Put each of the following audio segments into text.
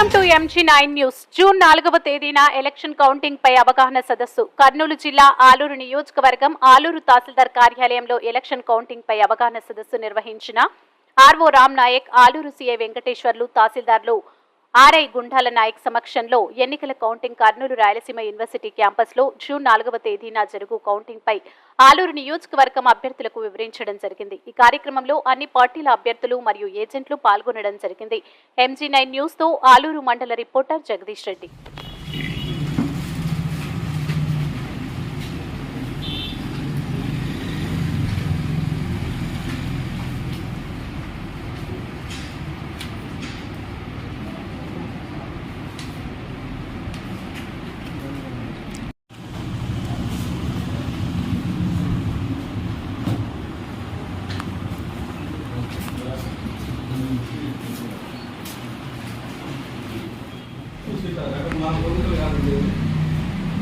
Welcome to MG9 news. June 4వ తేదీన election counting పై అవగాహన సదస్సు. కర్నూలు జిల్లా ఆలూరు నియోజకవర్గం ఆలూరు తహసీల్దార్ కార్యాలయంలో ఎలక్షన్ కౌంటింగ్ పై అవగాహన సదస్సు నిర్వహించిన ఆర్ఓ రామ్ నాయక్, ఆలూరు సిఐ వెంకటేశ్వర్లు, తహసీల్దార్లు ఆర్ఐ గుండాల నాయక్ సమక్షంలో ఎన్నికల counting Kurnool Rayalaseema university campus లో జూన్ 4వ తేదీన జరుగు కౌంటింగ్ పై ఆలూరు నియోజకవర్గం అభ్యర్థులకు వివరించడం జరిగింది. ఈ కార్యక్రమంలో అన్ని పార్టీల అభ్యర్థులు మరియు ఏజెంట్లు పాల్గొనడం జరిగింది. MG9 న్యూస్ తో ఆలూరు మండల రిపోర్టర్ జగదీష్ రెడ్డి. మా కొడుకులు కాదు,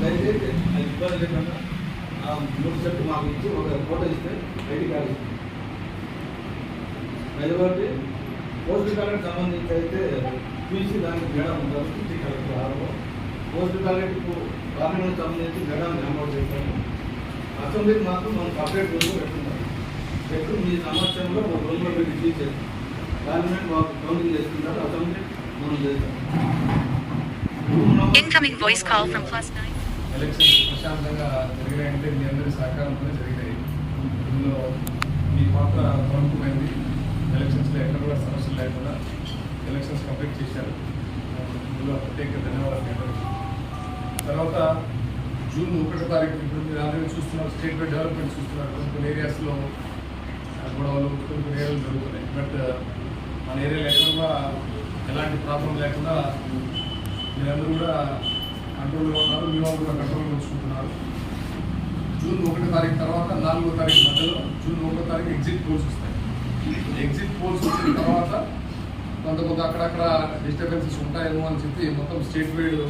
దయచేసి ఇబ్బంది లేకుండా మూడు సెట్ మాకు ఇచ్చి ఒక ఫోటో ఇస్తే ఐడి కార్డు ఇస్తుంది. అదొకటి పోస్ట్ బ్యాలెట్ సంబంధించి అయితే చూసి దానికి మేడం ఉంటారు, సిటీ కలెక్టర్ ఆర్ఓ. పోస్ట్ బ్యాలెట్కు పార్లమెంట్ సంబంధించి మేడం అమౌంట్ చేస్తాము. అసెంబ్లీకి మాత్రం మనం సపరేట్ రూమ్లో పెట్టుకుంటాం. పెట్టి మీ సమక్షంలో ఒక రూమ్లో పెట్టి రిసీవ్ చేస్తాం. పార్లమెంట్ మాకు కౌంటింగ్ చేసుకుంటారు, అసెంబ్లీ మనం చేస్తాం. Incoming voice call from +9. Elections ప్రశాంతంగా జరిగాయంటే మీ అందరి సహకారంతోనే జరిగాయి. ఇందులో మీ పాత్ర ప్రముఖమైంది. ఎలక్షన్స్లో ఎక్కడ కూడా సమస్యలు లేకుండా ఎలక్షన్స్ కంప్లీట్ చేశారు. ఇందులో ప్రత్యేక ధన్యవాదాలు. తర్వాత జూన్ 1వ తారీఖు ఇప్పుడు మీరు ఆల్రెడీ చూస్తున్నారు, స్టేట్ వైడ్ డెవలప్మెంట్ చూస్తున్నారు. కొన్ని ఏరియాస్లో గొడవలు, కొన్ని ఏరియాలు జరుగుతున్నాయి. బట్ మన ఏరియాలో ఎక్కడ కూడా ఎలాంటి ప్రాబ్లం లేకుండా మీరందరూ కూడా కంట్రోల్గా ఉన్నారు. మీ వాళ్ళు కూడా కంట్రోల్గా ఉంచుకుంటున్నారు. జూన్ 1వ తారీఖు తర్వాత 4వ తారీఖు మధ్యలో, జూన్ 1వ తారీఖు ఎగ్జిట్ పోల్స్ వస్తాయి. ఎగ్జిట్ పోల్స్ వచ్చిన తర్వాత కొంత అక్కడక్కడ డిస్టర్బెన్సెస్ ఉంటాయేమో అని చెప్పి మొత్తం స్టేట్ వైడ్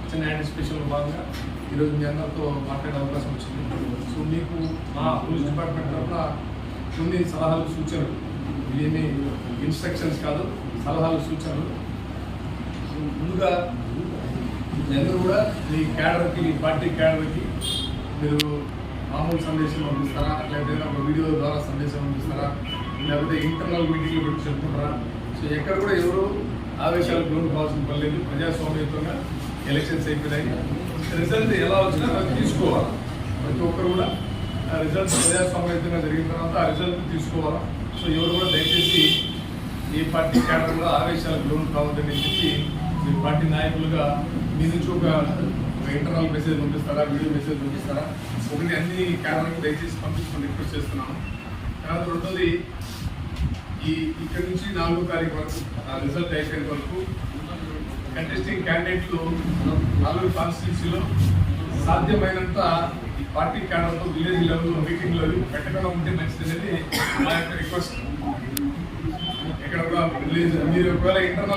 చిన్న యాంటిసిపేషన్లో భాగంగా ఈరోజు మీ అందరితో మాట్లాడే అవకాశం వచ్చింది. సో మీకు మా పోలీస్ డిపార్ట్మెంట్ తరఫున కొన్ని సలహాలు, సూచనలు, ఇవేమీ ఇన్స్ట్రక్షన్స్ కాదు, సలహాలు, సూచనలు. ముందుగా అందరూ కూడా మీ క్యాడర్కి, పార్టీ క్యాడర్కి మీరు మామూలు సందేశం పంపిస్తారా, లేకపోతే ఒక వీడియో ద్వారా సందేశం పంపిస్తారా, లేకపోతే ఇంటర్నల్ మీటింగ్లు పెట్టి చెప్పుకుంటారా? సో ఎక్కడ కూడా ఎవరు ఆవేశాలకు లోను కావాల్సిన పని లేదు. ప్రజాస్వామ్యంగా ఎలక్షన్స్ అయిపోయినాయి. రిజల్ట్ ఎలా వచ్చినా అది తీసుకోవాలి. ప్రతి ఒక్కరు కూడా ఆ రిజల్ట్ ప్రజాస్వామ్యంగా జరిగిన తర్వాత ఆ రిజల్ట్ తీసుకోవాలా. సో ఎవరు కూడా దయచేసి ఏ పార్టీ క్యాడర్ కూడా ఆవేశాలకు లోను కావద్దని చెప్పి మీ పార్టీ నాయకులుగా మీ నుంచి ఒక ఇంటర్నల్ మెసేజ్ పంపిస్తారా, వీడియో మెసేజ్ పంపిస్తారా? ఒకటి అన్ని క్యాడర్లకు దయచేసి పంపించుకొని రిక్వెస్ట్ చేస్తున్నాను. తర్వాత రెండోది, ఇక్కడి నుంచి 4వ తారీఖు వరకు ఆ రిజల్ట్ అయిపోయిన వరకు కంటెస్టింగ్ క్యాండిడేట్లు 4 కాన్స్టిట్యూన్సీలో సాధ్యమైనంత ఈ పార్టీ క్యాడర్తో విలేజ్ లెవెల్లో మీటింగ్లో పెట్టకుండా ఉంటే మంచిది అనేది మా యొక్క రిక్వెస్ట్. ఎక్కడ కూడా విలేజ్ మీరు ఒకవేళ ఇంటర్నల్